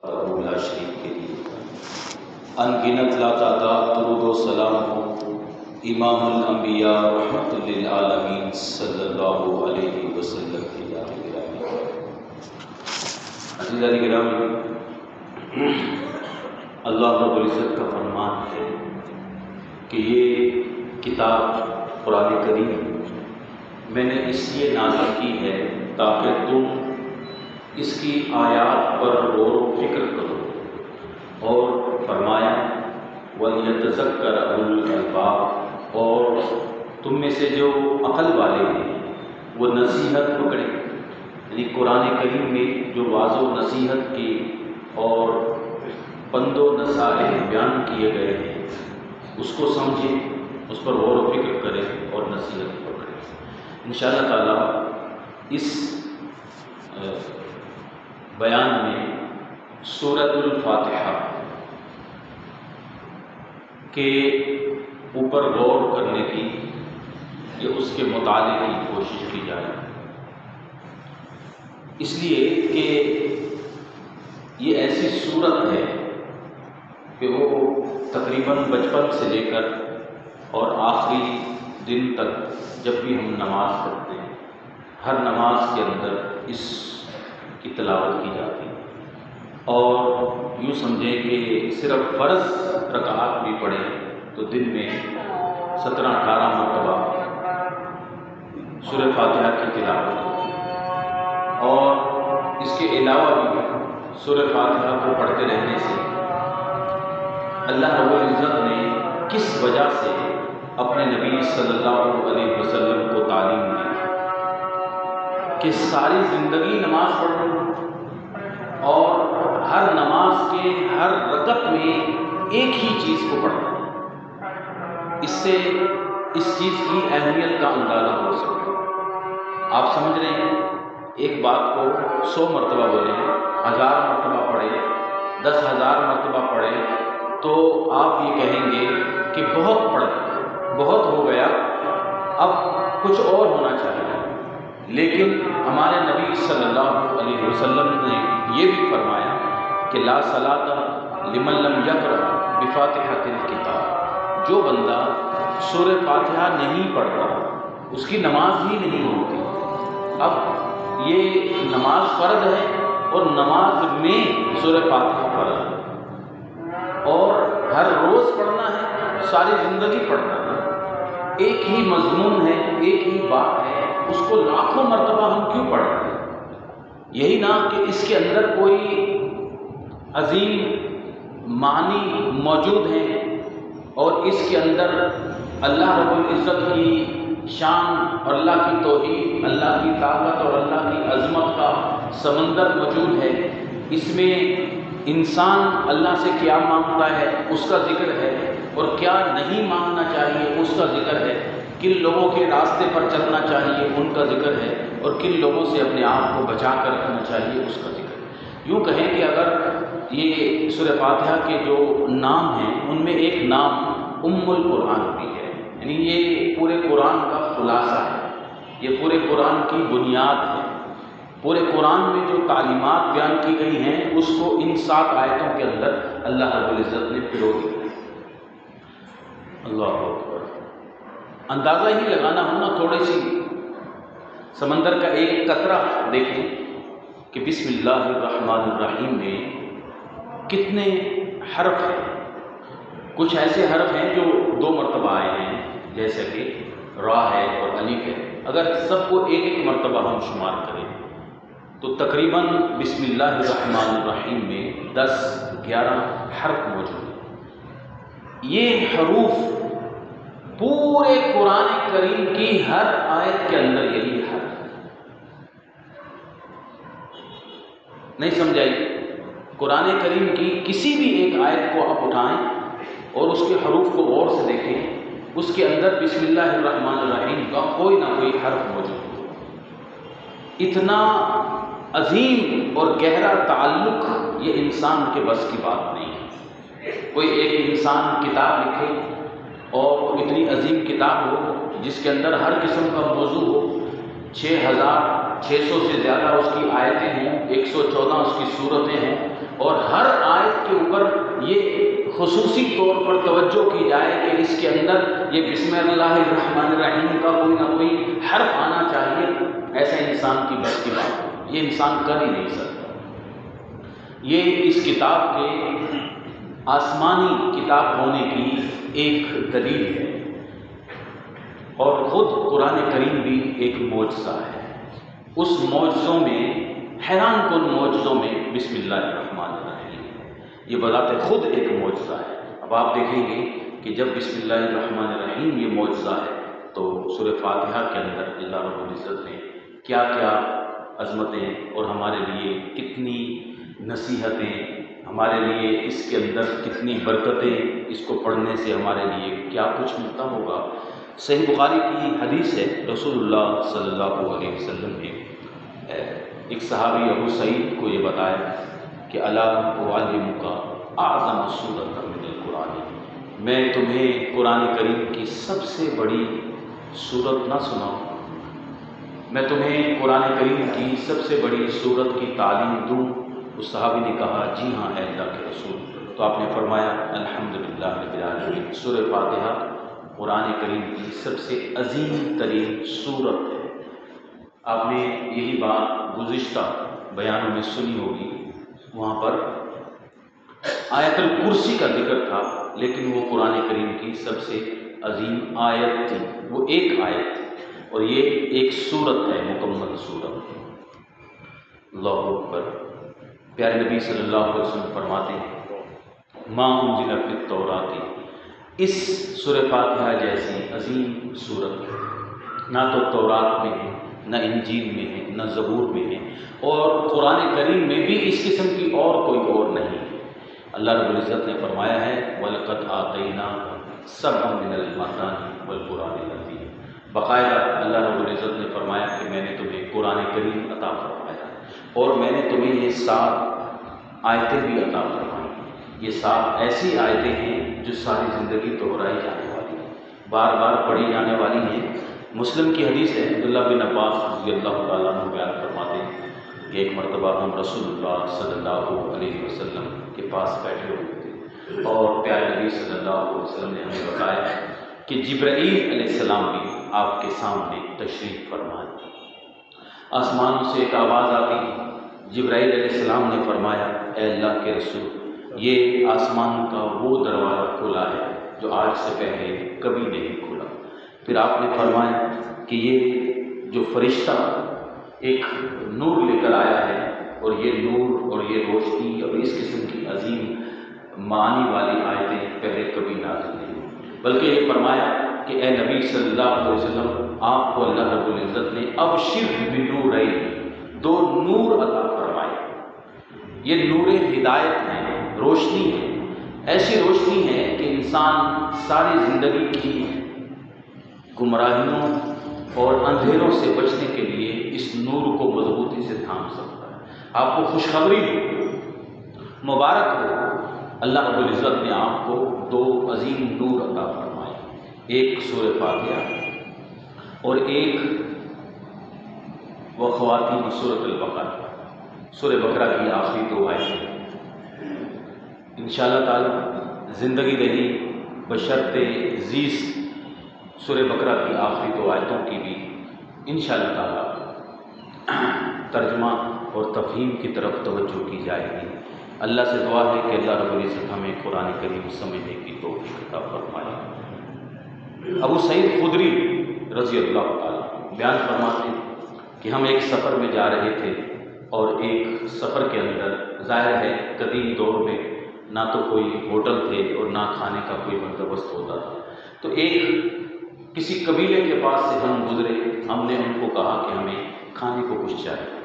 اللہ شریف کے لیے انگنت لا تعداد درود و سلام ہو امام الانبیاء رحمت للعالمین صلی اللہ علیہ وسلم کی ذات گرامی۔ عزیزان گرامی، اللہ رب العزت کا فرمان ہے کہ یہ کتاب قرآن کریم میں نے اس لیے نازل کی ہے تاکہ تم اس کی آیات پر غور و فکر کرو، اور فرمایا وَلْيَتَذَكَّرَ أُولُو الْأَلْبَابِ، اور تم میں سے جو عقل والے ہیں وہ نصیحت پکڑیں۔ یعنی قرآن کریم میں جو واضح و نصیحت کی اور پند و نصائح بیان کیے گئے ہیں اس کو سمجھیں، اس پر غور و فکر کریں اور نصیحت پکڑیں۔ انشاءاللہ تعالی اس بیان میں سورۃ الفاتحہ کے اوپر غور کرنے کی یا اس کے مطالعے کی کوشش کی جائے، اس لیے کہ یہ ایسی صورت ہے کہ وہ تقریباً بچپن سے لے کر اور آخری دن تک جب بھی ہم نماز پڑھتے ہیں ہر نماز کے اندر اس کی تلاوت کی جاتی ہے، اور یوں سمجھیں کہ صرف فرض رکعات بھی پڑھیں تو دن میں 17-18 مرتبہ سورہ فاتحہ کی تلاوت ہوتی ہے، اور اس کے علاوہ بھی سورہ فاتحہ کو پڑھتے رہنے سے اللہ رب العزت نے کس وجہ سے اپنے نبی صلی اللہ علیہ وسلم کو تعلیم دی کہ ساری زندگی نماز پڑھنا اور ہر نماز کے ہر رکعت میں ایک ہی چیز کو پڑھنا، اس سے اس چیز کی اہمیت کا اندازہ ہو سکتا ہے۔ آپ سمجھ رہے ہیں، ایک بات کو 100 مرتبہ بولیں، 1000 مرتبہ پڑھیں، 10,000 مرتبہ پڑھیں تو آپ یہ کہیں گے کہ بہت پڑھیں، بہت ہو گیا، اب کچھ اور ہونا چاہیے۔ لیکن ہمارے نبی صلی اللہ علیہ وسلم نے یہ بھی فرمایا کہ لا صلاۃ لمن لم یقرأ بفاتحۃ الکتاب، جو بندہ سورہ فاتحہ نہیں پڑھتا اس کی نماز ہی نہیں ہوتی۔ اب یہ نماز فرض ہے اور نماز میں سورہ فاتحہ فرض ہے، اور ہر روز پڑھنا ہے، ساری زندگی پڑھنا ہے، ایک ہی مضمون ہے، ایک ہی بات ہے، اس کو لاکھوں مرتبہ ہم کیوں پڑھ رہے ہیں؟ یہی نہ کہ اس کے اندر کوئی عظیم معنی موجود ہیں اور اس کے اندر اللہ رب العزت کی شان اور اللہ کی توحید، اللہ کی طاقت اور اللہ کی عظمت کا سمندر موجود ہے۔ اس میں انسان اللہ سے کیا مانگتا ہے اس کا ذکر ہے، اور کیا نہیں مانگنا چاہیے اس کا ذکر ہے، کن لوگوں کے راستے پر چلنا چاہیے ان کا ذکر ہے، اور کن لوگوں سے اپنے آپ کو بچا کر رکھنا چاہیے اس کا ذکر ہے۔ یوں کہیں کہ اگر یہ سورہ فاتحہ کے جو نام ہیں ان میں ایک نام ام القرآن بھی ہے، یعنی یہ پورے قرآن کا خلاصہ ہے، یہ پورے قرآن کی بنیاد ہے۔ پورے قرآن میں جو تعلیمات بیان کی گئی ہیں اس کو ان 7 آیتوں کے اندر اللہ رب العزت نے پرو دیا۔ اللہ اکبر! اندازہ ہی لگانا ہو نا، تھوڑی سی سمندر کا ایک قطرہ دیکھیں کہ بسم اللہ الرحمن الرحیم میں کتنے حرف ہیں۔ کچھ ایسے حرف ہیں جو 2 مرتبہ آئے ہیں، جیسے کہ را ہے اور الف ہے، اگر سب کو ایک ایک مرتبہ ہم شمار کریں تو تقریباً بسم اللہ الرحمن الرحیم میں 10-11 حرف موجود ہیں۔ یہ حروف پورے قرآن کریم کی ہر آیت کے اندر یہی ہے۔ نہیں سمجھائی؟ قرآن کریم کی کسی بھی ایک آیت کو آپ اٹھائیں اور اس کے حروف کو غور سے دیکھیں، اس کے اندر بسم اللہ الرحمن الرحیم کا کوئی نہ کوئی حرف موجود ہے۔ اتنا عظیم اور گہرا تعلق یہ انسان کے بس کی بات نہیں ہے۔ کوئی ایک انسان کتاب لکھے اور اتنی عظیم کتاب ہو جس کے اندر ہر قسم کا موضوع ہو، 6,600 سے زیادہ اس کی آیتیں ہوں، 114 اس کی صورتیں ہوں، اور ہر آیت کے اوپر یہ خصوصی طور پر توجہ کی جائے کہ اس کے اندر یہ بسم اللہ الرحمن الرحیم کا کوئی نہ کوئی حرف آنا چاہیے، ایسا انسان کی بس کی بات ہے، یہ انسان کر ہی نہیں سکتا۔ یہ اس کتاب کے آسمانی کتاب ہونے کی ایک دلیل ہے، اور خود قرآن کریم بھی ایک معجزہ ہے۔ اس معجزوں میں، حیران کن معجزوں میں بسم اللہ الرحمن الرحیم یہ بذات خود ایک معجزہ ہے۔ اب آپ دیکھیں گے کہ جب بسم اللہ الرحمن الرحیم یہ معجزہ ہے تو سورہ فاتحہ کے اندر اللہ رب العزت نے کیا کیا عظمتیں اور ہمارے لیے کتنی نصیحتیں، ہمارے لیے اس کے اندر کتنی برکتیں، اس کو پڑھنے سے ہمارے لیے کیا کچھ ملتا ہوگا۔ صحیح بخاری کی حدیث ہے، رسول اللہ صلی اللہ علیہ وسلم نے ایک صحابی ابو سعید کو یہ بتایا کہ الا اعلمک اعظم سورۃ من القرآن، میں تمہیں قرآن کریم کی سب سے بڑی سورت نہ سناؤں، میں تمہیں قرآن کریم کی سب سے بڑی سورت کی تعلیم دوں؟ اس صحابی نے کہا جی ہاں اے اللہ کے رسول۔ تو آپ نے فرمایا الحمدللہ رب العالمین، سورہ فاتحہ قرآن کریم کی سب سے عظیم ترین سورت ہے۔ آپ نے یہی بات گزشتہ بیانوں میں سنی ہوگی، وہاں پر آیت الکرسی کا ذکر تھا، لیکن وہ قرآن کریم کی سب سے عظیم آیت تھی، وہ ایک آیت تھی، اور یہ ایک سورت ہے، مکمل سورت۔ اللہ اکبر۔ پیارے نبی صلی اللہ علیہ وسلم فرماتے ہیں ما انزل فی التوراۃ، اس سورہ فاتحہ جیسی عظیم سورت نہ تو تورات میں ہے، نہ انجیل میں ہے، نہ زبور میں ہے، اور قرآن کریم میں بھی اس قسم کی اور کوئی اور نہیں ہے۔ اللہ رب العزت نے فرمایا ہے وَلَقَدْ آتَيْنَاكَ سَبْعًا مِنَ الْمَثَانِي وَالْقُرْآنِ الْعَظِيمِ، باقاعدہ اللہ رب العزت نے فرمایا کہ میں نے تمہیں قرآن کریم عطا فرمایا، اور میں نے تمہیں یہ 7 آیتیں بھی عطا فرمائی۔ یہ 7 ایسی آیتیں ہیں جو ساری زندگی دہرائی جانے والی ہیں، بار بار پڑھی جانے والی ہیں۔ مسلم کی حدیث ہے، عبداللہ بن عباس رضی اللہ تعالیٰ عنہ بیان فرماتے ہیں کہ ایک مرتبہ ہم رسول اللہ صلی اللہ علیہ وسلم کے پاس بیٹھے ہوئے تھے، اور پیارے نبی صلی اللہ علیہ وسلم نے ہمیں بتایا کہ جبرائیل علیہ السلام بھی آپ کے سامنے تشریف فرما ہے۔ آسمان سے ایک آواز آتی، جبرائیل علیہ السلام نے فرمایا اے اللہ کے رسول، یہ آسمان کا وہ دروازہ کھلا ہے جو آج سے پہلے کبھی نہیں کھلا۔ پھر آپ نے فرمایا کہ یہ جو فرشتہ ایک نور لے کر آیا ہے، اور یہ نور اور یہ روشنی اور اس قسم کی عظیم معانی والی آیتیں پہلے کبھی نازل نہیں ہوئی، بلکہ یہ فرمایا کہ اے نبی صلی اللہ علیہ وسلم، آپ کو اللہ رب العزت نے ابشر بنورین، 2 نور عطا فرمائے۔ یہ نور ہدایت ہے، روشنی ہے، ایسی روشنی ہے کہ انسان ساری زندگی کی گمراہیوں اور اندھیروں سے بچنے کے لیے اس نور کو مضبوطی سے تھام سکتا ہے۔ آپ کو خوشخبری ہو، مبارک ہو، اللہ رب العزت نے آپ کو 2 عظیم نور عطا فرمائے، ایک سورہ فاتحہ اور ایک وخواتیم سورۃ البقرہ، سورہ بقرہ کی آخری 2 آیتیں۔ انشاءاللہ تعالی زندگی رہی بشرط زیست سورہ بقرہ کی آخری 2 آیتوں کی بھی انشاءاللہ تعالی ترجمہ اور تفہیم کی طرف توجہ کی جائے گی۔ اللہ سے دعا ہے کہ اللہ رب العزت ہمیں قرآن کریم سمجھنے کی توفیق عطا فرمائے۔ ابو سعید خدری رضی اللہ تعالیٰ بیان فرماتے ہیں کہ ہم ایک سفر میں جا رہے تھے، اور ایک سفر کے اندر ظاہر ہے قدیم دور میں نہ تو کوئی ہوٹل تھے اور نہ کھانے کا کوئی بندوبست ہوتا تھا، تو ایک کسی قبیلے کے پاس سے ہم گزرے، ہم نے ان کو کہا کہ ہمیں کھانے کو کچھ چاہیے،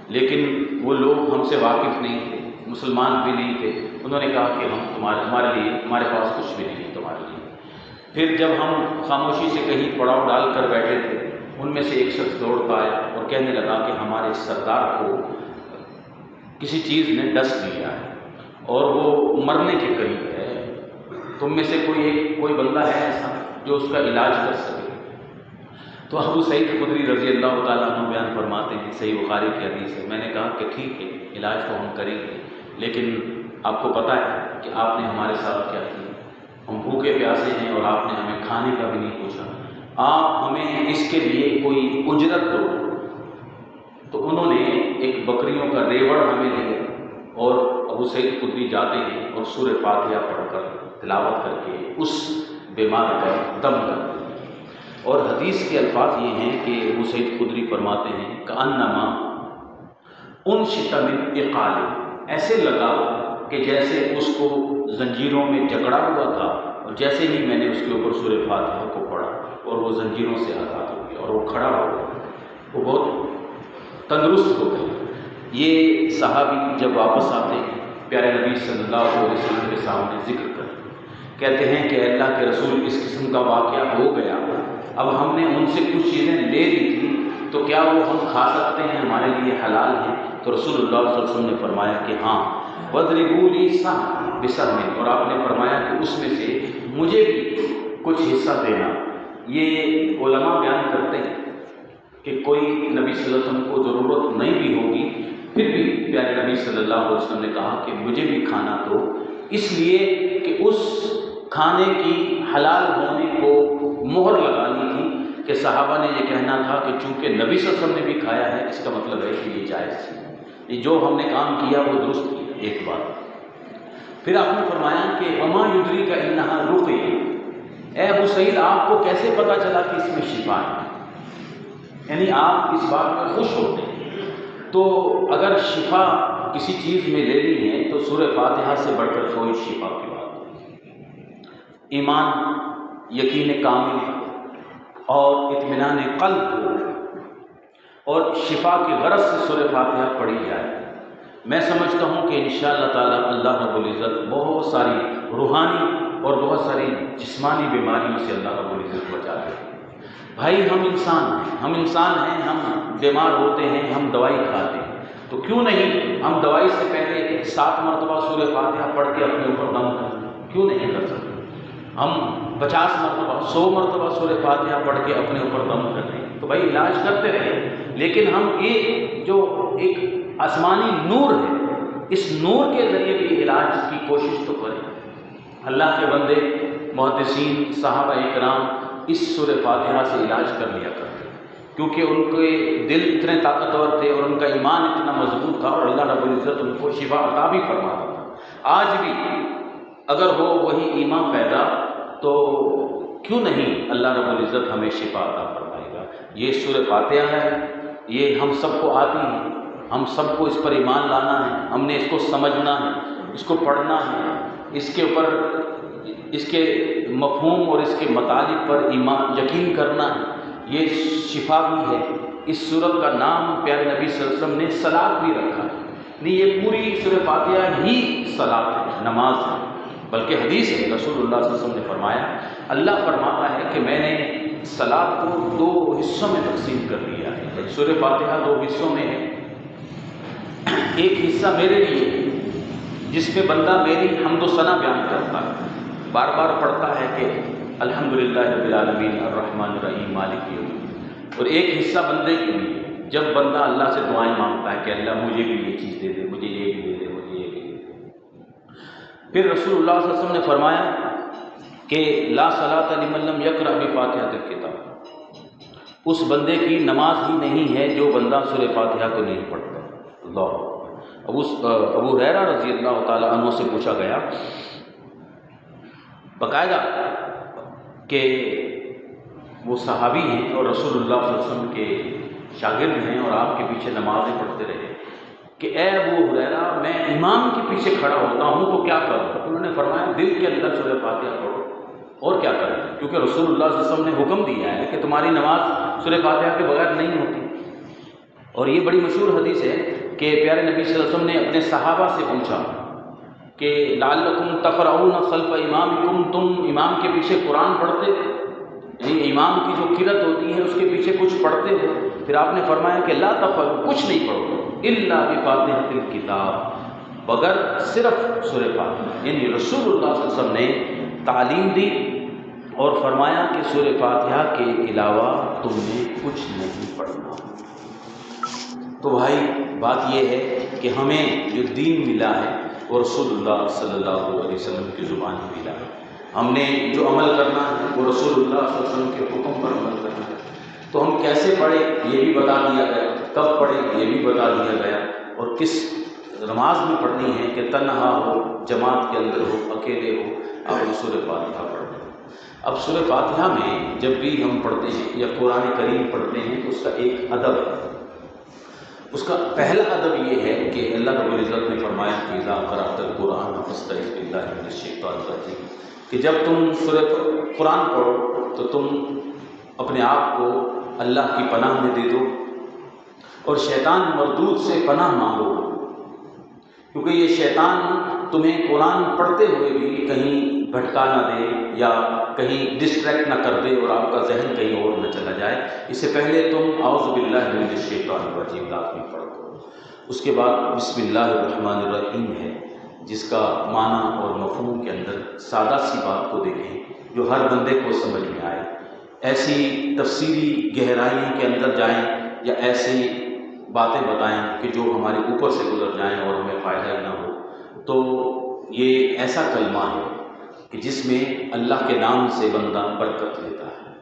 لیکن وہ لوگ ہم سے واقف نہیں تھے، مسلمان بھی نہیں تھے۔ انہوں نے کہا کہ ہمارے پاس کچھ بھی نہیں ہے تمہارے لیے۔ پھر جب ہم خاموشی سے کہیں پڑاؤ ڈال کر بیٹھے تھے، ان میں سے ایک شخص دوڑ پایا اور کہنے لگا کہ ہمارے سردار کو کسی چیز نے ڈس لیا ہے اور وہ مرنے کے قریب ہے، تم میں سے کوئی بندہ ہے ایسا جو اس کا علاج کر سکے؟ تو ابو سعید خدری رضی اللہ تعالیٰ عنہ بیان فرماتے ہیں، صحیح بخاری کی حدیث ہے، میں نے کہا کہ ٹھیک ہے علاج تو ہم کریں گے، لیکن آپ کو پتہ ہے کہ آپ نے ہمارے ساتھ کیا کیا؟ ہم بھوکے پیاسے ہیں اور آپ نے ہمیں کھانے کا بھی نہیں پوچھا، آپ ہمیں اس کے لیے کوئی اجرت دو۔ تو انہوں نے ایک بکریوں کا ریوڑ ہمیں دیا، اور ابو سعید خدری جاتے ہیں اور سورہ فاتحہ پڑھ کر تلاوت کر کے اس بیمار پر دم کرتے ہیں۔ اور حدیث کے الفاظ یہ ہیں کہ ابو سعید خدری فرماتے ہیں کأنما انشط من عقال، ایسے لگا کہ جیسے اس کو زنجیروں میں جکڑا ہوا تھا، اور جیسے ہی میں نے اس کے اوپر سورہ فاتحہ کو پڑھا اور وہ زنجیروں سے آزاد ہو گیا اور وہ کھڑا ہو گیا، وہ بہت تندرست ہو گیا۔ یہ صحابی جب واپس آتے ہیں پیارے نبی صلی اللہ علیہ وسلم کے سامنے ذکر کہتے ہیں کہ اللہ کے رسول اس قسم کا واقعہ ہو گیا، اب ہم نے ان سے کچھ چیزیں لے لی تھی تو کیا وہ ہم کھا سکتے ہیں، ہمارے لیے حلال ہیں؟ تو رسول اللہ صلی اللہ علیہ وسلم نے فرمایا کہ ہاں، وَاضْرِبُوا لِي سَهْمًا بِسَهْمٍ، اور آپ نے فرمایا کہ اس میں سے مجھے بھی کچھ حصہ دینا۔ یہ علماء بیان کرتے ہیں کہ کوئی نبی صلی اللہ علیہ وسلم کو ضرورت نہیں بھی ہوگی، پھر بھی پیارے نبی صلی اللہ علیہ وسلم نے کہا کہ مجھے بھی کھانا دو، اس لیے کہ اس کھانے کی حلال ہونے کو مہر لگانی تھی کہ صحابہ نے یہ کہنا تھا کہ چونکہ نبی صلی اللہ علیہ وسلم نے بھی کھایا ہے، اس کا مطلب ہے کہ یہ جائز ہے، یہ جو ہم نے کام کیا وہ درست کیا۔ ایک بات پھر آپ نے فرمایا کہ وما یدریک انہا رقیہ، اے ابو سعید آپ کو کیسے پتہ چلا کہ اس میں شفا ہے؟ یعنی آپ اس بات میں خوش ہوتے ہیں، تو اگر شفا کسی چیز میں لینی ہے تو سورہ فاتحہ سے بڑھ کر کوئی شفا کی بات نہیں۔ ایمان، یقین کامل اور اطمینان قلب اور شفا کی غرض سے سورہ فاتحہ پڑھی جائے، میں سمجھتا ہوں کہ انشاءاللہ تعالی اللہ رب العزت بہت ساری روحانی اور بہت ساری جسمانی بیماریوں سے اللہ رب العزت بچا دے۔ بھائی ہم انسان ہیں، ہم بیمار ہوتے ہیں، ہم دوائی کھاتے ہیں، تو کیوں نہیں ہم دوائی سے پہلے 7 مرتبہ سورہ فاتحہ پڑھ کے اپنے اوپر دم کریں؟ کیوں نہیں کر سکتے؟ ہم 50 مرتبہ 100 مرتبہ سورہ فاتحہ پڑھ کے اپنے اوپر دم کر رہے ہیں، تو بھائی علاج کرتے رہیں، لیکن ہم یہ جو ایک آسمانی نور ہے، اس نور کے ذریعے بھی علاج کی کوشش تو کریں۔ اللہ کے بندے محدثین صحابہ اکرام اس سورہ فاتحہ سے علاج کر لیا کرتے، کیونکہ ان کے دل اتنے طاقتور تھے اور ان کا ایمان اتنا مضبوط تھا، اور اللہ رب العزت ان کو شفا عطا بھی فرماتا تھا۔ آج بھی اگر ہو وہی ایمان پیدا تو کیوں نہیں اللہ رب العزت ہمیں شفا عطا فرمائے گا۔ یہ سورہ فاتحہ ہے، یہ ہم سب کو آتی ہے، ہم سب کو اس پر ایمان لانا ہے، ہم نے اس کو سمجھنا ہے، اس کو پڑھنا ہے، اس کے اوپر اس کے مفہوم اور اس کے مطالب پر ایمان یقین کرنا ہے۔ یہ شفا بھی ہے۔ اس سورت کا نام پیارے نبی صلی اللہ علیہ وسلم نے صلاۃ بھی رکھا ہے، نہیں یہ پوری سورہ فاتحہ ہی صلاۃ ہے، نماز ہے، بلکہ حدیث ہے رسول اللہ صلی اللہ علیہ وسلم نے فرمایا، اللہ فرماتا ہے کہ میں نے صلاۃ کو 2 حصوں میں تقسیم کر دیا ہے۔ سورہ فاتحہ 2 حصوں میں ہے، ایک حصہ میرے لیے جس پہ بندہ میری حمد و ثنا بیان کرتا ہے، بار بار پڑھتا ہے کہ الحمدللہ رب العالمین الرحمن الرحیم مالک یوم الدین، اور ایک حصہ بندے کے لیے جب بندہ اللہ سے دعائیں مانگتا ہے کہ اللہ مجھے بھی یہ چیز دے دے، مجھے یہ بھی دے دے، مجھے یہ بھی دے دے۔ پھر رسول اللہ صلی اللہ علیہ وسلم نے فرمایا کہ لا صلاۃ لمن لم یقرأ بفاتحۃ الکتاب، اس بندے کی نماز ہی نہیں ہے جو بندہ سورہ فاتحہ کو نہیں پڑھتا۔ اللہ ابو ہریرہ رضی اللہ تعالیٰ عنہ سے پوچھا گیا باقاعدہ کہ وہ صحابی ہیں اور رسول اللہ صلی اللہ علیہ وسلم کے شاگرد ہیں اور آپ کے پیچھے نمازیں پڑھتے رہے، کہ اے ابو ہریرہ میں امام کے پیچھے کھڑا ہوتا ہوں تو کیا کروں؟ انہوں نے فرمایا دل کے اندر سورہ فاتحہ پڑھو، اور کیا کریں، کیونکہ رسول اللہ صلی اللہ علیہ وسلم نے حکم دیا ہے کہ تمہاری نماز سورہ فاتحہ کے بغیر نہیں ہوتی۔ اور یہ بڑی مشہور حدیث ہے کہ پیارے نبی صلی اللہ علیہ وسلم نے اپنے صحابہ سے پوچھا کہ لعلکم تقرؤون خلف امامکم، تم امام کے پیچھے قرآن پڑھتے، یعنی امام کی جو قرأت ہوتی ہے اس کے پیچھے کچھ پڑھتے ہو؟ پھر آپ نے فرمایا کہ لا تفعلوا، کچھ نہیں پڑھو، الا بفاتحۃ الکتاب، مگر صرف سورہ فاتحہ۔ یعنی رسول اللہ صلی اللہ علیہ وسلم نے تعلیم دی اور فرمایا کہ سورہ فاتحہ کے علاوہ تم نے کچھ نہیں پڑھنا۔ تو بھائی بات یہ ہے کہ ہمیں جو دین ملا ہے وہ رسول اللہ صلی اللہ علیہ وسلم کی زبان ہی ملا ہے۔ ہم نے جو عمل کرنا ہے وہ رسول اللہ صلی اللہ علیہ وسلم کے حکم پر عمل کرنا ہے۔ تو ہم کیسے پڑھیں یہ بھی بتا دیا گیا، کب پڑھیں یہ بھی بتا دیا گیا، اور کس نماز میں پڑھنی ہے، کہ تنہا ہو، جماعت کے اندر ہو، اکیلے ہو، آپ سورہ فاتحہ پڑھیں۔ اب سورہ فاتحہ میں جب بھی ہم پڑھتے ہیں یا قرآن کریم پڑھتے ہیں تو اس کا ایک ادب ہے۔ اس کا پہلا ادب یہ ہے کہ اللہ رب العزت نے فرمایا کہ اذا قرأت القرآن فاستعذ باللہ من الشیطان الرجیم، کہ جب تم سورہ قرآن پڑھو تو تم اپنے آپ کو اللہ کی پناہ میں دے دو اور شیطان مردود سے پناہ مانگو، کیونکہ یہ شیطان تمہیں قرآن پڑھتے ہوئے بھی کہیں بھٹکا نہ دے یا کہیں ڈسٹریکٹ نہ کر دے اور آپ کا ذہن کہیں اور نہ چلا جائے۔ اس سے پہلے تم اعوذ باللہ من الشیطان الرجیم لازمی پڑھ دو۔ اس کے بعد بسم اللہ الرحمن الرحیم ہے، جس کا معنی اور مفہوم کے اندر سادہ سی بات کو دیکھیں جو ہر بندے کو سمجھ میں آئے، ایسی تفصیلی گہرائیوں کے اندر جائیں یا ایسی باتیں بتائیں کہ جو ہمارے اوپر سے گزر جائیں اور ہمیں فائدہ ہی نہ ہو۔ تو یہ ایسا کلمہ ہے کہ جس میں اللہ کے نام سے بندہ برکت لیتا ہے۔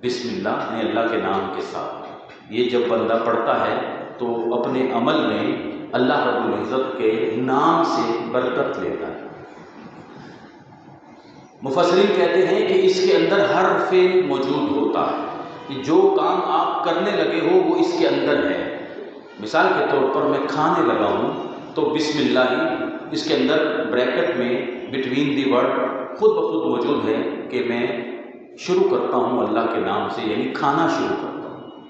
بسم اللہ نے اللہ کے نام کے ساتھ یہ جب بندہ پڑھتا ہے تو اپنے عمل میں اللہ رب العزت کے نام سے برکت لیتا ہے۔ مفسرین کہتے ہیں کہ اس کے اندر ہر فعل موجود ہوتا ہے، کہ جو کام آپ کرنے لگے ہو وہ اس کے اندر ہے۔ مثال کے طور پر میں کھانے لگا ہوں تو بسم اللہ ہی اس کے اندر بریکٹ میں بٹوین دی ورڈ خود بخود موجود ہے کہ میں شروع کرتا ہوں اللہ کے نام سے، یعنی کھانا شروع کرتا ہوں۔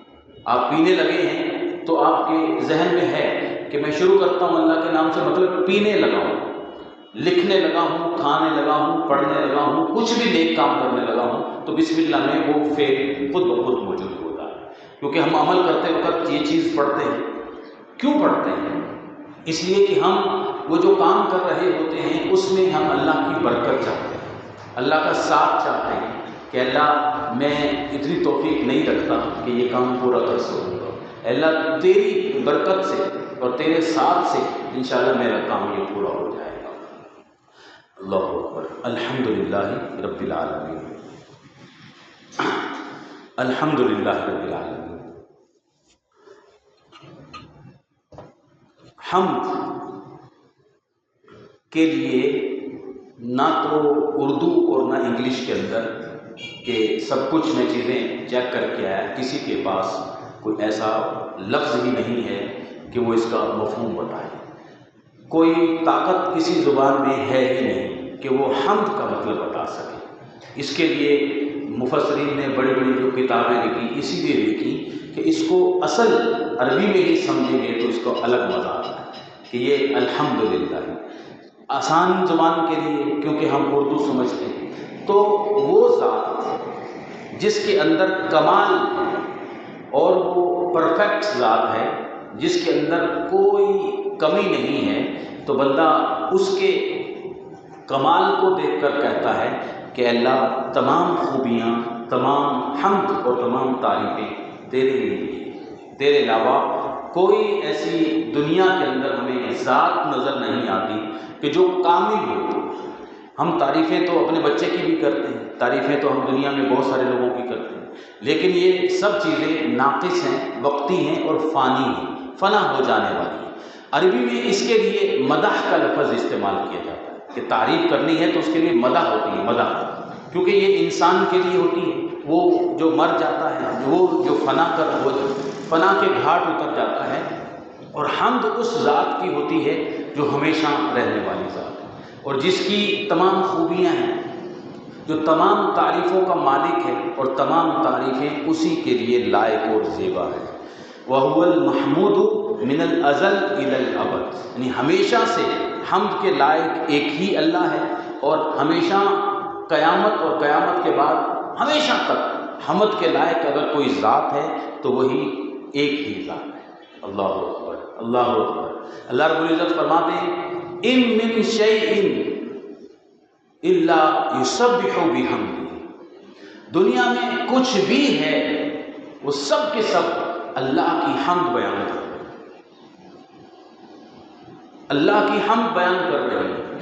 آپ پینے لگے ہیں تو آپ کے ذہن میں ہے کہ میں شروع کرتا ہوں اللہ کے نام سے، مطلب پینے لگا ہوں، لکھنے لگا ہوں، کھانے لگا ہوں، پڑھنے لگا ہوں، کچھ بھی نیک کام کرنے لگا ہوں تو بسم اللہ میں وہ فعل خود بخود موجود ہوتا ہے۔ کیونکہ ہم عمل کرتے وقت یہ چیز پڑھتے ہیں۔ کیوں پڑھتے ہیں؟ اس لیے کہ ہم وہ جو کام کر رہے ہوتے ہیں اس میں ہم اللہ کی برکت چاہتے ہیں، اللہ کا ساتھ چاہتے ہیں کہ اللہ میں اتنی توفیق نہیں رکھتا کہ یہ کام پورا کر سکوں گا، اللہ تیری برکت سے اور تیرے ساتھ سے انشاءاللہ میرا کام یہ پورا ہو جائے گا۔ اللہ اکبر۔ الحمدللہ رب العالمین، الحمدللہ رب العالمین۔ حمد کے لیے نہ تو اردو اور نہ انگلش کے اندر کہ سب کچھ میں چیزیں چیک کر کے آیا، کسی کے پاس کوئی ایسا لفظ ہی نہیں ہے کہ وہ اس کا مفہوم بتائے۔ کوئی طاقت کسی زبان میں ہے ہی نہیں کہ وہ حمد کا مطلب بتا سکے۔ اس کے لیے مفسرین نے بڑی بڑی جو کتابیں لکھی اسی لیے لکھی کہ اس کو اصل عربی میں ہی سمجھیں گے تو اس کو الگ مزہ آتا ہے کہ یہ الحمدللہ ہے۔ آسان زبان کے لیے کیونکہ ہم اردو سمجھتے ہیں، تو وہ ذات جس کے اندر کمال ہے اور وہ پرفیکٹ ذات ہے، جس کے اندر کوئی کمی نہیں ہے، تو بندہ اس کے کمال کو دیکھ کر کہتا ہے کہ اللہ تمام خوبیاں، تمام حمد اور تمام تعریفیں تیرے لیے، تیرے علاوہ کوئی ایسی دنیا کے اندر ہمیں ذات نظر نہیں آتی کہ جو کامل ہو۔ ہم تعریفیں تو اپنے بچے کی بھی کرتے ہیں، تعریفیں تو ہم دنیا میں بہت سارے لوگوں کی کرتے ہیں، لیکن یہ سب چیزیں ناقص ہیں، وقتی ہیں اور فانی ہیں، فنا ہو جانے والی ہیں۔ عربی میں اس کے لیے مدح کا لفظ استعمال کیا جاتا ہے کہ تعریف کرنی ہے تو اس کے لیے مدح ہوتی ہے، مدح، کیونکہ یہ انسان کے لیے ہوتی ہے، وہ جو مر جاتا ہے، وہ جو فنا کے گھاٹ اتر جاتا ہے، اور حمد اس ذات کی ہوتی ہے جو ہمیشہ رہنے والی ذات ہے اور جس کی تمام خوبیاں ہیں، جو تمام تعریفوں کا مالک ہے اور تمام تعریفیں اسی کے لیے لائق اور زیبا ہے۔ وَهُوَ الْمَحْمُودُ مِنَ الْأَزَلِ إِلَى الْأَبَدِ، یعنی ہمیشہ سے حمد کے لائق ایک ہی اللہ ہے، اور ہمیشہ قیامت اور قیامت کے بعد ہمیشہ تک حمد کے لائق اگر کوئی ذات ہے تو وہی ایک ہی ذات ہے۔ اللہ اکبر، اللہ اکبر۔ اللہ رب العزت فرماتے ہیں اِن مِّن شَيْءٍ إِلَّا يُسَبِّحُ بِحَمْدِهِ، دنیا میں کچھ بھی ہے وہ سب کے سب اللہ کی حمد بیان کرتے ہیں، اللہ کی حمد بیان کر رہے ہیں،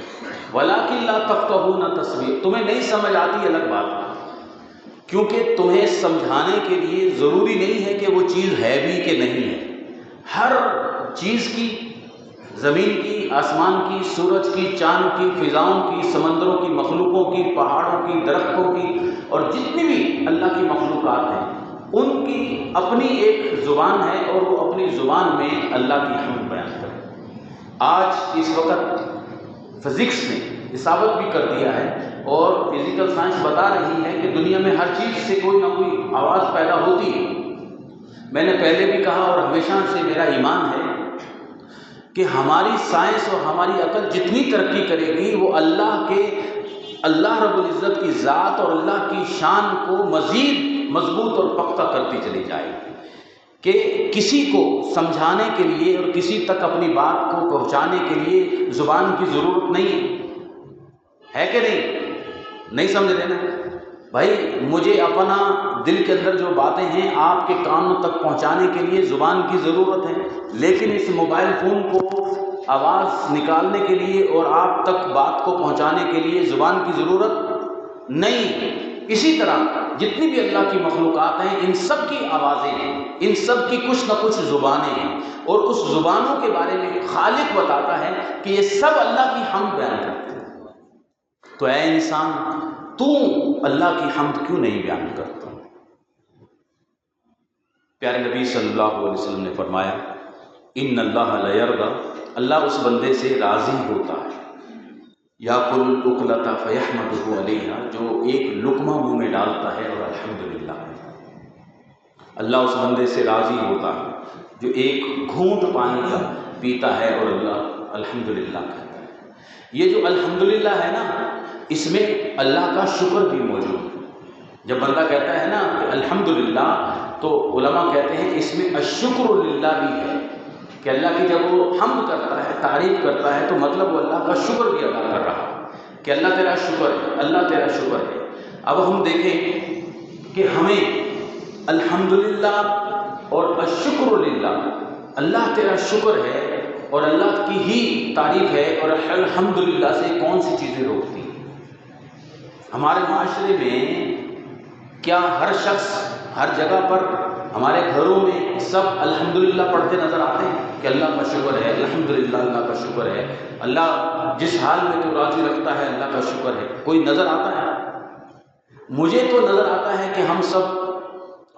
وَلَٰكِن لَا تَفْقَهُونَ تَسْبِيحَهُ، تمہیں نہیں سمجھ آتی الگ بات ہے، کیونکہ تمہیں سمجھانے کے لیے ضروری نہیں ہے کہ وہ چیز ہے بھی کہ نہیں ہے۔ ہر چیز کی، زمین کی، آسمان کی، سورج کی، چاند کی، فضاؤں کی، سمندروں کی، مخلوقوں کی، پہاڑوں کی، درختوں کی، اور جتنی بھی اللہ کی مخلوقات ہیں ان کی اپنی ایک زبان ہے، اور وہ اپنی زبان میں اللہ کی حمد بیان کریں۔ آج اس وقت فزکس نے یہ ثابت بھی کر دیا ہے، اور فزیکل سائنس بتا رہی ہے کہ دنیا میں ہر چیز سے کوئی نہ کوئی آواز پیدا ہوتی ہے۔ میں نے پہلے بھی کہا اور ہمیشہ سے میرا ایمان ہے کہ ہماری سائنس اور ہماری عقل جتنی ترقی کرے گی وہ اللہ رب العزت کی ذات اور اللہ کی شان کو مزید مضبوط اور پختہ کرتی چلی جائے گی، کہ کسی کو سمجھانے کے لیے اور کسی تک اپنی بات کو پہنچانے کے لیے زبان کی ضرورت نہیں ہے کہ نہیں سمجھ رہے نا بھائی؟ مجھے اپنا دل کے اندر جو باتیں ہیں آپ کے کانوں تک پہنچانے کے لیے زبان کی ضرورت ہے، لیکن اس موبائل فون کو آواز نکالنے کے لیے اور آپ تک بات کو پہنچانے کے لیے زبان کی ضرورت نہیں۔ اسی طرح جتنی بھی اللہ کی مخلوقات ہیں ان سب کی آوازیں ہیں، ان سب کی کچھ نہ کچھ زبانیں ہیں، اور اس زبانوں کے بارے میں خالق بتاتا ہے کہ یہ سب اللہ کی حمد بیان کرتے ہیں۔ تو اے انسان، تو اللہ کی حمد کیوں نہیں بیان کرتا؟ پیارے نبی صلی اللہ علیہ وسلم نے فرمایا، ان اللہ لیرضی، اللہ اس بندے سے راضی ہوتا ہے، یاکل الاکلۃ فیحمدہ علیہا، جو ایک لقمہ منہ میں ڈالتا ہے اور الحمدللہ کہتا ہے۔ اللہ اس بندے سے راضی ہوتا ہے جو ایک گھونٹ پانی کا پیتا ہے اور اللہ الحمدللہ کہتا ہے۔ یہ جو الحمدللہ ہے نا، اس میں اللہ کا شکر بھی موجود ہے۔ جب بندہ کہتا ہے نا کہ الحمدللہ، تو علماء کہتے ہیں اس میں الشکر للہ بھی ہے، کہ اللہ کی جب وہ حمد کرتا ہے، تعریف کرتا ہے، تو مطلب وہ اللہ کا شکر بھی ادا کر رہا ہے کہ اللہ تیرا شکر ہے، اللہ تیرا شکر ہے۔ اب ہم دیکھیں کہ ہمیں الحمدللہ اور الشکر للہ، اللہ تیرا شکر ہے اور اللہ کی ہی تعریف ہے، اور الحمدللہ سے کون سی چیزیں روکتی ہیں؟ ہمارے معاشرے میں کیا ہر شخص ہر جگہ پر، ہمارے گھروں میں سب الحمدللہ پڑھتے نظر آتے ہیں کہ اللہ کا شکر ہے، الحمدللہ اللہ کا شکر ہے، اللہ جس حال میں تو راضی رکھتا ہے اللہ کا شکر ہے؟ کوئی نظر آتا ہے؟ مجھے تو نظر آتا ہے کہ ہم سب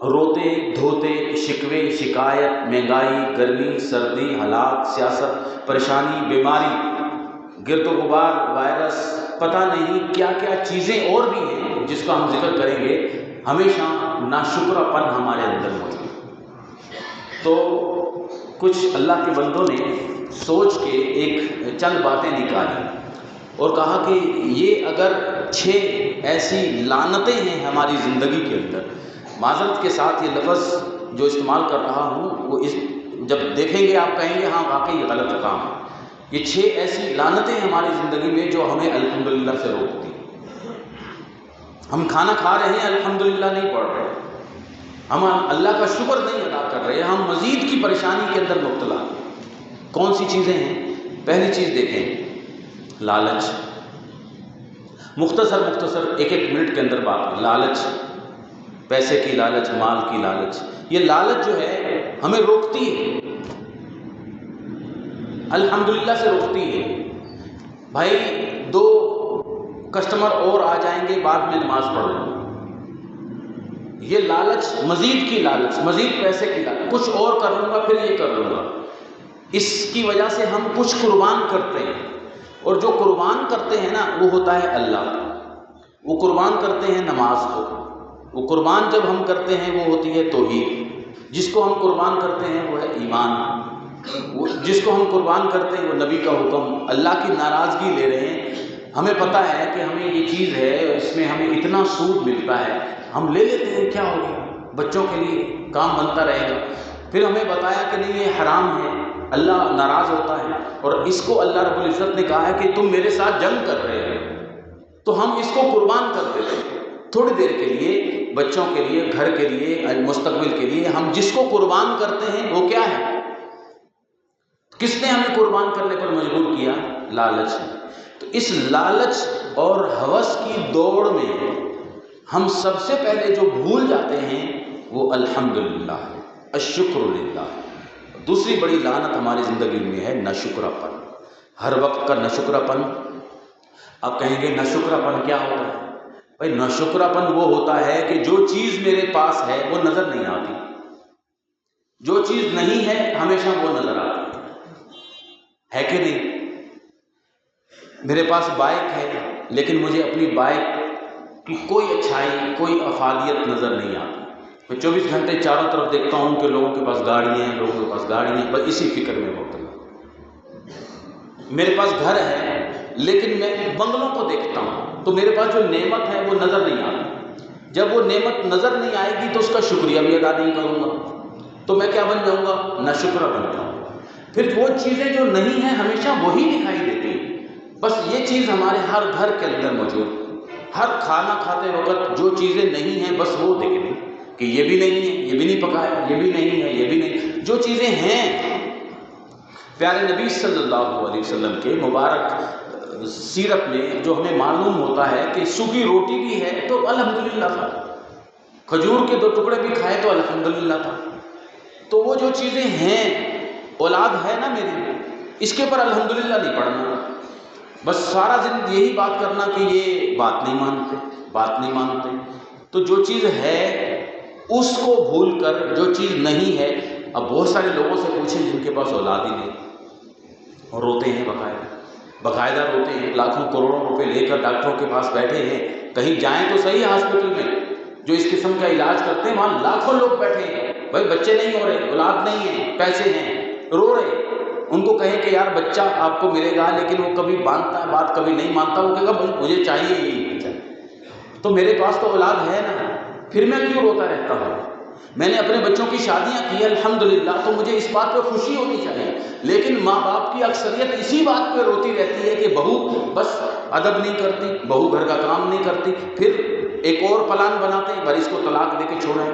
روتے دھوتے، شکوے شکایت، مہنگائی، گرمی، سردی، حالات، سیاست، پریشانی، بیماری، گرد و غبار، وائرس، پتہ نہیں کیا کیا چیزیں اور بھی ہیں جس کا ہم ذکر کریں گے، ہمیشہ ناشکرا پن ہمارے اندر موجود ہے۔ تو کچھ اللہ کے بندوں نے سوچ کے ایک چند باتیں نکالی اور کہا کہ یہ اگر 6 ایسی لعنتیں ہیں ہماری زندگی کے اندر، معذرت کے ساتھ یہ لفظ جو استعمال کر رہا ہوں وہ جب دیکھیں گے آپ کہیں گے ہاں واقعی یہ غلط کام ہے، یہ 6 ایسی لعنتیں ہماری زندگی میں جو ہمیں الحمدللہ سے روکتی ہیں۔ ہم کھانا کھا رہے ہیں، الحمدللہ نہیں پڑھ رہے، ہم اللہ کا شکر نہیں ادا کر رہے، ہم مزید کی پریشانی کے اندر مبتلا ہیں۔ کون سی چیزیں ہیں؟ پہلی چیز دیکھیں، لالچ۔ مختصر ایک منٹ کے اندر بات، لالچ، پیسے کی لالچ، مال کی لالچ۔ یہ لالچ جو ہے ہمیں روکتی ہے، الحمدللہ سے روکتی ہے۔ بھائی 2 کسٹمر اور آ جائیں گے، بعد میں نماز پڑھ لوں، یہ لالچ، مزید کی لالچ، مزید پیسے کی لالچ، کچھ اور کر لوں گا پھر یہ کر لوں گا۔ اس کی وجہ سے ہم کچھ قربان کرتے ہیں، اور جو قربان کرتے ہیں نا وہ ہوتا ہے اللہ، وہ قربان کرتے ہیں نماز کو، وہ قربان جب ہم کرتے ہیں وہ ہوتی ہے توحید، جس کو ہم قربان کرتے ہیں وہ ہے ایمان، جس کو ہم قربان کرتے ہیں وہ نبی کا حکم، اللہ کی ناراضگی لے رہے ہیں۔ ہمیں پتہ ہے کہ ہمیں یہ چیز ہے، اس میں ہمیں اتنا سود ملتا ہے، ہم لے لیتے ہیں، کیا ہو گیا، بچوں کے لیے کام بنتا رہے گا۔ پھر ہمیں بتایا کہ نہیں یہ حرام ہے، اللہ ناراض ہوتا ہے، اور اس کو اللہ رب العزت نے کہا ہے کہ تم میرے ساتھ جنگ کر رہے ہو، تو ہم اس کو قربان کر دیتے ہیں تھوڑی دیر کے لیے، بچوں کے لیے، گھر کے لیے، مستقبل کے لیے۔ ہم جس کو قربان کرتے ہیں وہ کیا ہے؟ کس نے ہمیں قربان کرنے پر مجبور کیا؟ لالچ نے۔ تو اس لالچ اور ہوس کی دوڑ میں ہم سب سے پہلے جو بھول جاتے ہیں وہ الحمدللہ ہے، الشکر للہ۔ دوسری بڑی لعنت ہماری زندگی میں ہے ناشکراپن، ہر وقت کا ناشکراپن۔ آپ کہیں گے ناشکراپن کیا ہوتا ہے؟ بھائی ناشکراپن وہ ہوتا ہے کہ جو چیز میرے پاس ہے وہ نظر نہیں آتی، جو چیز نہیں ہے ہمیشہ وہ نظر آتی ہے کہ نہیں؟ میرے پاس بائک ہے لیکن مجھے اپنی بائک کی کوئی اچھائی، کوئی افادیت نظر نہیں آتی۔ میں 24 گھنٹے چاروں طرف دیکھتا ہوں کہ لوگوں کے پاس گاڑیاں ہیں، لوگوں کے پاس گاڑیاں ہیں، بس اسی فکر میں مبتلا۔ میرے پاس گھر ہے لیکن میں بنگلوں کو دیکھتا ہوں تو میرے پاس جو نعمت ہے وہ نظر نہیں آتی۔ جب وہ نعمت نظر نہیں آئے گی تو اس کا شکریہ بھی ادا نہیں کروں گا، تو میں کیا بن جاؤں گا؟ ناشکرا بن جاؤں گا۔ پھر وہ چیزیں جو نہیں ہیں ہمیشہ وہی دکھائی دیتی ہیں۔ بس یہ چیز ہمارے ہر گھر کے اندر موجود ہے۔ ہر کھانا کھاتے وقت جو چیزیں نہیں ہیں بس وہ دیکھ لیں کہ یہ بھی نہیں ہے، یہ بھی نہیں پکایا، یہ بھی نہیں ہے، یہ بھی نہیں۔ جو چیزیں ہیں، پیارے نبی صلی اللہ علیہ وسلم کے مبارک سیرت میں جو ہمیں معلوم ہوتا ہے کہ سوکھی روٹی بھی ہے تو الحمدللہ تھا، کھجور کے 2 ٹکڑے بھی کھائے تو الحمدللہ تھا۔ تو وہ جو چیزیں ہیں، اولاد ہے نا میری، اس کے پر الحمدللہ نہیں پڑھنا، بس سارا دن یہی بات کرنا کہ یہ بات نہیں مانتے، بات نہیں مانتے۔ تو جو چیز ہے اس کو بھول کر جو چیز نہیں ہے، اب بہت سارے لوگوں سے پوچھیں جن کے پاس اولاد ہی نہیں اور روتے ہیں، باقاعدہ روتے ہیں، لاکھوں کروڑوں روپے لے کر ڈاکٹروں کے پاس بیٹھے ہیں، کہیں جائیں تو صحیح ہاسپٹل میں جو اس قسم کا علاج کرتے ہیں، وہاں لاکھوں لوگ بیٹھے ہیں، بھائی بچے نہیں ہو رہے، اولاد نہیں ہے، پیسے ہیں، رو رہے۔ ان کو کہیں کہ یار بچہ آپ کو ملے گا، لیکن وہ کبھی مانتا ہے بات، کبھی نہیں مانتا، وہ کہے گا مجھے چاہیے ہی چاہیے، تو میرے پاس تو اولاد ہے نا، پھر میں کیوں روتا رہتا ہوں؟ میں نے اپنے بچوں کی شادیاں کی الحمدللہ، تو مجھے اس بات پہ خوشی ہونی چاہیے، لیکن ماں باپ کی اکثریت اسی بات پہ روتی رہتی ہے کہ بہو بس ادب نہیں کرتی، بہو گھر کا کام نہیں کرتی، پھر ایک اور پلان بناتے ہیں بھائی اس کو طلاق دے کے چھوڑیں۔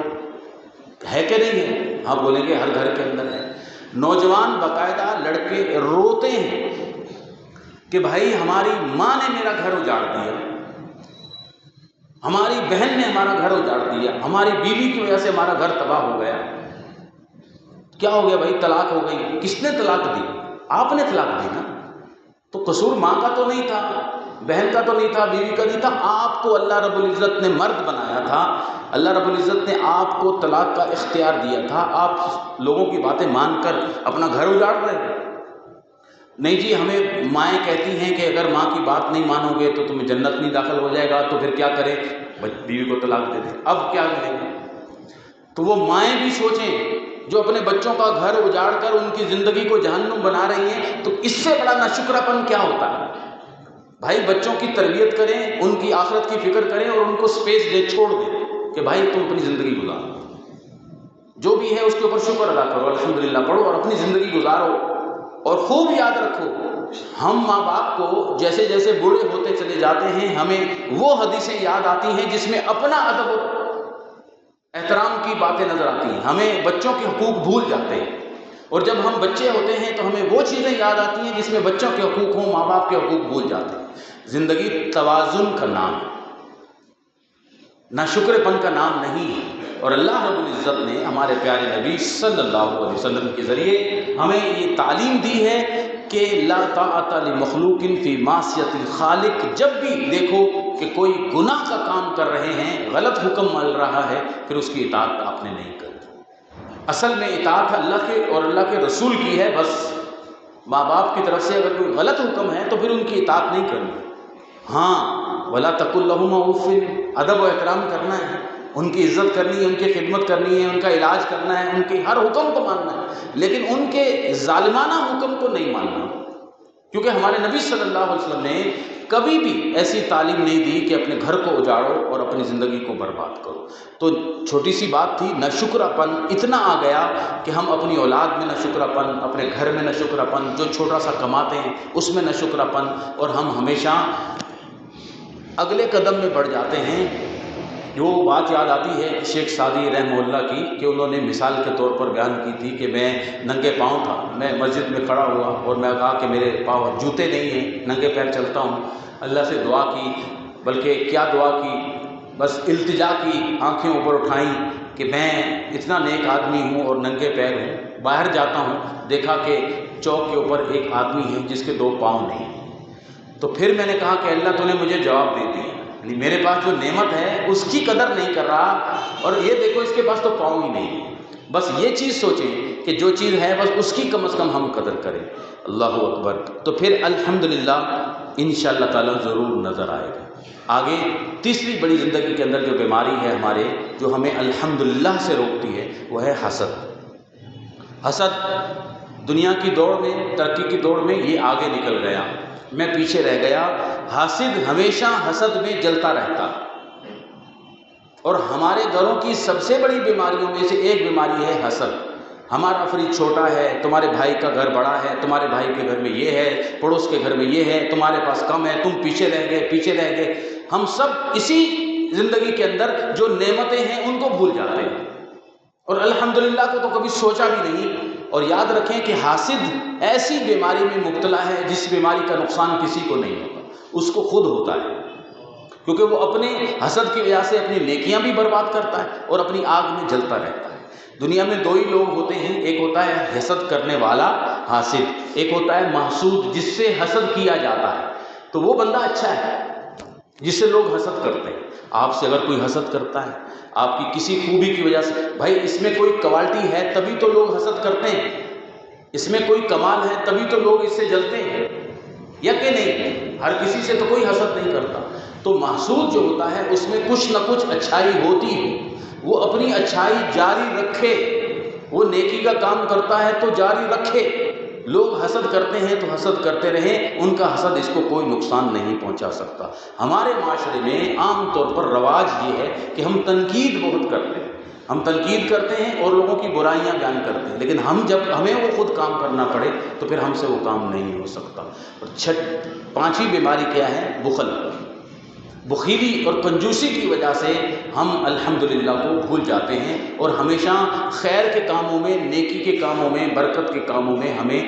ہے کہ نہیں ہے؟ ہاں بولیں گے ہر گھر کے اندر ہے۔ نوجوان باقاعدہ لڑکے روتے ہیں کہ بھائی ہماری ماں نے میرا گھر اجاڑ دیا، ہماری بہن نے ہمارا گھر اجاڑ دیا، ہماری بیوی کی وجہ سے ہمارا گھر تباہ ہو گیا۔ کیا ہو گیا بھائی؟ طلاق ہو گئی۔ کس نے طلاق دی؟ آپ نے طلاق دی نا، تو قصور ماں کا تو نہیں تھا، بہن کا تو نہیں تھا، بیوی کا نہیں تھا، آپ کو اللہ رب العزت نے مرد بنایا تھا، اللہ رب العزت نے آپ کو طلاق کا اختیار دیا تھا، آپ لوگوں کی باتیں مان کر اپنا گھر اجاڑ رہے ہیں۔ نہیں جی، ہمیں مائیں کہتی ہیں کہ اگر ماں کی بات نہیں مانو گے تو تمہیں جنت نہیں داخل ہو جائے گا، تو پھر کیا کریں؟ بیوی کو طلاق دے دیں۔ اب کیا کریں گے؟ تو وہ مائیں بھی سوچیں جو اپنے بچوں کا گھر اجاڑ کر ان کی زندگی کو جہنم بنا رہی ہیں، تو اس سے بڑا ناشکراپن کیا ہوتا ہے؟ بھائی بچوں کی تربیت کریں، ان کی آخرت کی فکر کریں اور ان کو سپیس دے، چھوڑ دیں کہ بھائی تم اپنی زندگی گزارو، جو بھی ہے اس کے اوپر شکر ادا کرو، الحمدللہ پڑھو اور اپنی زندگی گزارو۔ اور خوب یاد رکھو، ہم ماں باپ کو جیسے جیسے بوڑھے ہوتے چلے جاتے ہیں، ہمیں وہ حدیثیں یاد آتی ہیں جس میں اپنا ادب و احترام کی باتیں نظر آتی ہیں، ہمیں بچوں کے حقوق بھول جاتے ہیں، اور جب ہم بچے ہوتے ہیں تو ہمیں وہ چیزیں یاد آتی ہیں جس میں بچوں کے حقوق ہوں، ماں باپ کے حقوق بھول جاتے ہیں۔ زندگی توازن کا نام ہے، ناشکر پن کا نام نہیں ہے، اور اللہ رب العزت نے ہمارے پیارے نبی صلی اللہ علیہ وسلم کے ذریعے ہمیں یہ تعلیم دی ہے کہ لا طاعت لمخلوق فی معصیت الخالق۔ جب بھی دیکھو کہ کوئی گناہ کا کام کر رہے ہیں، غلط حکم مل رہا ہے، پھر اس کی اطاعت آپ نے نہیں کرنی۔ اصل میں اطاعت اللہ کے اور اللہ کے رسول کی ہے، بس ماں باپ کی طرف سے اگر کوئی غلط حکم ہے تو پھر ان کی اطاعت نہیں کرنی۔ ہاں ولا تقل لهما اف، ادب و احترام کرنا ہے، ان کی عزت کرنی ہے، ان کی خدمت کرنی ہے، ان کا علاج کرنا ہے، ان کے ہر حکم کو ماننا ہے، لیکن ان کے ظالمانہ حکم کو نہیں ماننا، کیونکہ ہمارے نبی صلی اللہ علیہ وسلم نے کبھی بھی ایسی تعلیم نہیں دی کہ اپنے گھر کو اجاڑو اور اپنی زندگی کو برباد کرو۔ تو چھوٹی سی بات تھی، ناشکراپن اتنا آ گیا کہ ہم اپنی اولاد میں ناشکراپن، اپنے گھر میں ناشکراپن، جو چھوٹا سا کماتے ہیں اس میں ناشکراپن، اور ہم ہمیشہ اگلے قدم میں بڑھ جاتے ہیں وہ بات یاد آتی ہے شیخ سعدی رحمہ اللہ کی کہ انہوں نے مثال کے طور پر بیان کی تھی کہ میں ننگے پاؤں تھا، میں مسجد میں کھڑا ہوا اور میں کہا کہ میرے پاؤں جوتے نہیں ہیں، ننگے پیر چلتا ہوں. اللہ سے دعا کی، بلکہ کیا دعا کی، بس التجا کی، آنکھیں اوپر اٹھائیں کہ میں اتنا نیک آدمی ہوں اور ننگے پیر ہوں. باہر جاتا ہوں، دیکھا کہ چوک کے اوپر ایک آدمی ہے جس کے 2 پاؤں نہیں. تو پھر میں نے کہا کہ اللہ تو نے مجھے جواب دے دیا، یعنی میرے پاس جو نعمت ہے اس کی قدر نہیں کر رہا، اور یہ دیکھو اس کے پاس تو پاؤں ہی نہیں. بس یہ چیز سوچیں کہ جو چیز ہے بس اس کی کم از کم ہم قدر کریں. اللہ اکبر. تو پھر الحمدللہ انشاءاللہ تعالیٰ ضرور نظر آئے گا. آگے تیسری بڑی زندگی کے اندر جو بیماری ہے ہمارے، جو ہمیں الحمدللہ سے روکتی ہے، وہ ہے حسد. حسد دنیا کی دوڑ میں، ترقی کی دوڑ میں یہ آگے نکل گیا، میں پیچھے رہ گیا. حاسد ہمیشہ حسد میں جلتا رہتا. اور ہمارے گھروں کی سب سے بڑی بیماریوں میں سے ایک بیماری ہے حسد. ہمارا فریج چھوٹا ہے، تمہارے بھائی کا گھر بڑا ہے، تمہارے بھائی کے گھر میں یہ ہے، پڑوس کے گھر میں یہ ہے، تمہارے پاس کم ہے، تم پیچھے رہ گئے پیچھے رہ گئے. ہم سب اسی زندگی کے اندر جو نعمتیں ہیں ان کو بھول جاتے ہیں، اور الحمدللہ کو تو کبھی سوچا بھی نہیں. اور یاد رکھیں کہ حاسد ایسی بیماری میں مبتلا ہے جس بیماری کا نقصان کسی کو نہیں ہوتا، اس کو خود ہوتا ہے، کیونکہ وہ اپنے حسد کی وجہ سے اپنی نیکیاں بھی برباد کرتا ہے اور اپنی آگ میں جلتا رہتا ہے. دنیا میں 2 ہی لوگ ہوتے ہیں، ایک ہوتا ہے حسد کرنے والا حاسد، ایک ہوتا ہے محسود جس سے حسد کیا جاتا ہے. تو وہ بندہ اچھا ہے جس سے لوگ حسد کرتے ہیں. آپ سے اگر کوئی حسد کرتا ہے آپ کی کسی خوبی کی وجہ سے، بھائی اس میں کوئی کوالٹی ہے تبھی تو لوگ حسد کرتے ہیں، اس میں کوئی کمال ہے تبھی تو لوگ اس سے جلتے ہیں، یا کہ نہیں؟ ہر کسی سے تو کوئی حسد نہیں کرتا. تو محسود جو ہوتا ہے اس میں کچھ نہ کچھ اچھائی ہوتی ہے، وہ اپنی اچھائی جاری رکھے، وہ نیکی کا کام کرتا ہے تو جاری رکھے. لوگ حسد کرتے ہیں تو حسد کرتے رہیں، ان کا حسد اس کو کوئی نقصان نہیں پہنچا سکتا. ہمارے معاشرے میں عام طور پر رواج یہ ہے کہ ہم تنقید بہت کرتے ہیں، ہم تنقید کرتے ہیں اور لوگوں کی برائیاں بیان کرتے ہیں، لیکن جب ہمیں وہ خود کام کرنا پڑے تو پھر ہم سے وہ کام نہیں ہو سکتا. اور 5ویں بیماری کیا ہے؟ بخل. بخیلی اور کنجوسی کی وجہ سے ہم الحمدللہ کو بھول جاتے ہیں، اور ہمیشہ خیر کے کاموں میں، نیکی کے کاموں میں، برکت کے کاموں میں ہمیں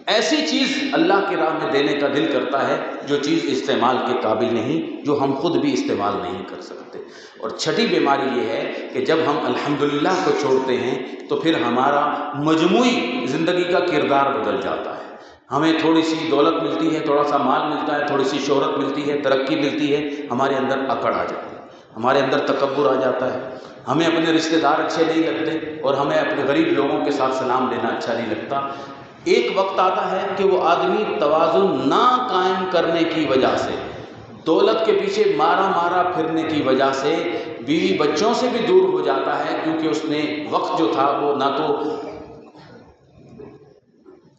ایسی چیز اللہ کی راہ میں دینے کا دل کرتا ہے جو چیز استعمال کے قابل نہیں، جو ہم خود بھی استعمال نہیں کر سکتے. اور 6ٹھی بیماری یہ ہے کہ جب ہم الحمدللہ کو چھوڑتے ہیں تو پھر ہمارا مجموعی زندگی کا کردار بدل جاتا ہے. ہمیں تھوڑی سی دولت ملتی ہے، تھوڑا سا مال ملتا ہے، تھوڑی سی شہرت ملتی ہے، ترقی ملتی ہے، ہمارے اندر اکڑ آ جاتی ہے، ہمارے اندر تکبر آ جاتا ہے، ہمیں اپنے رشتہ دار اچھے نہیں لگتے اور ہمیں اپنے غریب لوگوں کے ساتھ سلام لینا اچھا نہیں لگتا. ایک وقت آتا ہے کہ وہ آدمی توازن نہ قائم کرنے کی وجہ سے، دولت کے پیچھے مارا پھرنے کی وجہ سے بیوی بچوں سے بھی دور ہو جاتا ہے، کیونکہ اس نے وقت جو تھا وہ نہ تو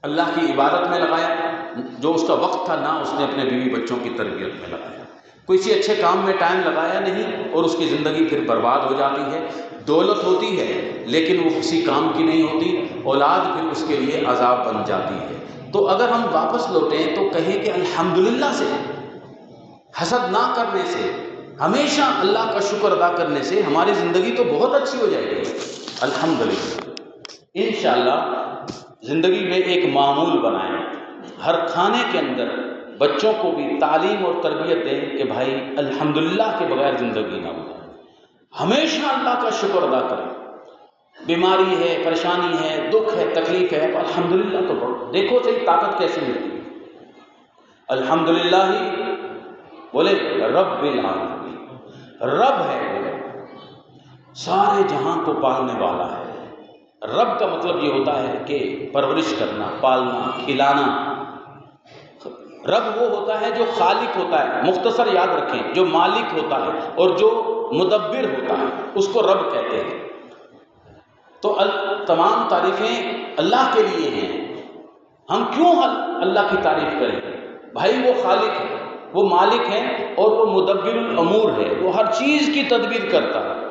اللہ کی عبادت میں لگایا، جو اس کا وقت تھا، نہ اس نے اپنے بیوی بچوں کی تربیت میں لگایا، کسی اچھے کام میں ٹائم لگایا نہیں، اور اس کی زندگی پھر برباد ہو جاتی ہے. دولت ہوتی ہے لیکن وہ کسی کام کی نہیں ہوتی، اولاد پھر اس کے لیے عذاب بن جاتی ہے. تو اگر ہم واپس لوٹیں تو کہیں کہ الحمدللہ سے، حسد نہ کرنے سے، ہمیشہ اللہ کا شکر ادا کرنے سے ہماری زندگی تو بہت اچھی ہو جائے گی الحمدللہ. انشاءاللہ زندگی میں ایک معمول بنائیں، ہر کھانے کے اندر بچوں کو بھی تعلیم اور تربیت دیں کہ بھائی الحمدللہ کے بغیر زندگی نہ ہو، ہمیشہ اللہ کا شکر ادا کریں. بیماری ہے، پریشانی ہے، دکھ ہے، تکلیف ہے، تو الحمدللہ تو پڑھو. دیکھو صحیح طاقت کیسے ملتی ہے. الحمدللہ ہی بولے رب العالمین، رب ہے وہ، سارے جہاں کو پالنے والا ہے. رب کا مطلب یہ ہوتا ہے کہ پرورش کرنا، پالنا، کھلانا. رب وہ ہوتا ہے جو خالق ہوتا ہے، مختصر یاد رکھیں، جو مالک ہوتا ہے اور جو مدبر ہوتا ہے اس کو رب کہتے ہیں. تو تمام تعریفیں اللہ کے لیے ہیں. ہم کیوں اللہ کی تعریف کریں؟ بھائی وہ خالق ہے، وہ مالک ہے، اور وہ مدبر الامور ہے، وہ ہر چیز کی تدبیر کرتا ہے.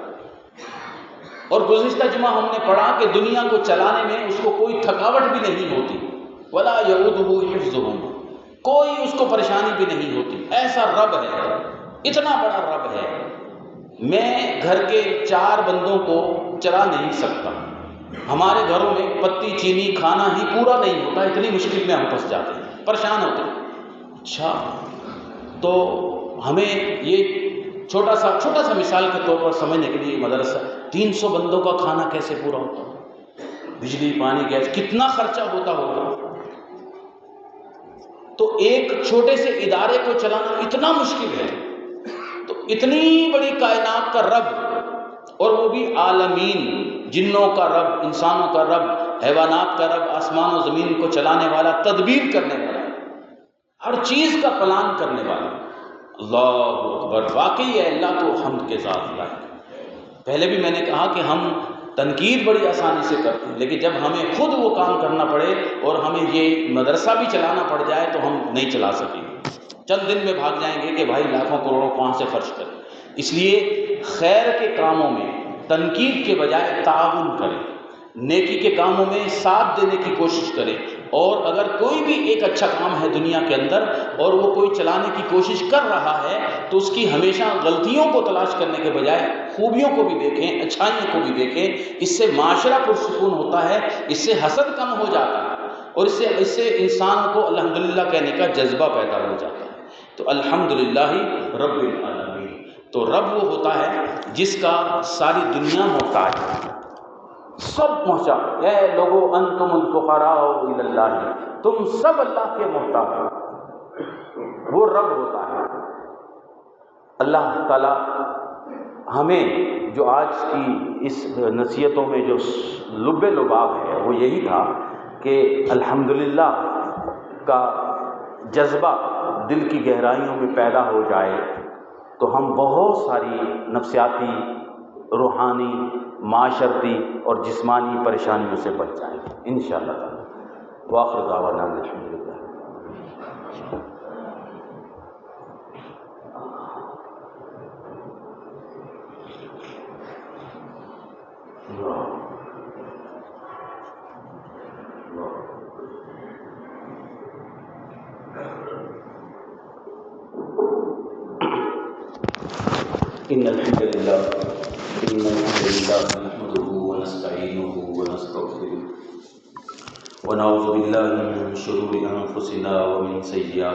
اور گزشتہ جمعہ ہم نے پڑھا کہ دنیا کو چلانے میں اس کو کوئی تھکاوٹ بھی نہیں ہوتی، ولا یعودہ حفظہما، کوئی اس کو پریشانی بھی نہیں ہوتی. ایسا رب ہے، اتنا بڑا رب ہے. میں گھر کے 4 بندوں کو چلا نہیں سکتا، ہمارے گھروں میں پتی چینی کھانا ہی پورا نہیں ہوتا، اتنی مشکل میں ہم پھنس جاتے ہیں، پریشان ہوتے ہیں۔ اچھا، تو ہمیں یہ چھوٹا سا مثال کے طور پر سمجھنے کے لیے، مدرسہ 300 بندوں کا کھانا کیسے پورا ہوتا ہے؟ بجلی پانی گیس کتنا خرچہ ہوتا ہوگا؟ تو ایک چھوٹے سے ادارے کو چلانا اتنا مشکل ہے، تو اتنی بڑی کائنات کا رب، اور وہ بھی عالمین، جنوں کا رب، انسانوں کا رب، حیوانات کا رب، آسمان و زمین کو چلانے والا، تدبیر کرنے والا، ہر چیز کا پلان کرنے والا، اللہ اکبر، واقعی ہے اللہ تو حمد کے ذات لائق۔ پہلے بھی میں نے کہا کہ ہم تنقید بڑی آسانی سے کرتے ہیں، لیکن جب ہمیں خود وہ کام کرنا پڑے اور ہمیں یہ مدرسہ بھی چلانا پڑ جائے تو ہم نہیں چلا سکیں گے، چند دن میں بھاگ جائیں گے کہ بھائی لاکھوں کروڑوں کہاں سے خرچ کریں۔ اس لیے خیر کے کاموں میں تنقید کے بجائے تعاون کریں، نیکی کے کاموں میں ساتھ دینے کی کوشش کریں، اور اگر کوئی بھی ایک اچھا کام ہے دنیا کے اندر اور وہ کوئی چلانے کی کوشش کر رہا ہے تو اس کی ہمیشہ غلطیوں کو تلاش کرنے کے بجائے خوبیوں کو بھی دیکھیں، اچھائیوں کو بھی دیکھیں۔ اس سے معاشرہ پرسکون ہوتا ہے، اس سے حسد کم ہو جاتا ہے، اور اس سے انسان کو الحمدللہ کہنے کا جذبہ پیدا ہو جاتا ہے۔ تو الحمدللہ رب العالمین، تو رب وہ ہوتا ہے جس کا ساری دنیا محتاج ہے، سب پہنچا، اے لوگو انتم الفقراء الی اللہ، تم سب اللہ کے محتاج ہو، وہ رب ہوتا ہے۔ اللہ تعالی ہمیں جو آج کی اس نصیحتوں میں جو لب لباب ہے وہ یہی تھا کہ الحمدللہ کا جذبہ دل کی گہرائیوں میں پیدا ہو جائے تو ہم بہت ساری نفسیاتی، روحانی، معاشرتی اور جسمانی پریشانیوں سے بچ جائیں گے انشاءاللہ تعالی۔ وآخر دعوانا الحمدللہ۔ إن الحمد لله نحمده ونستعينه ونستغفره ونعوذ بالله من شرور أنفسنا ومن سيئات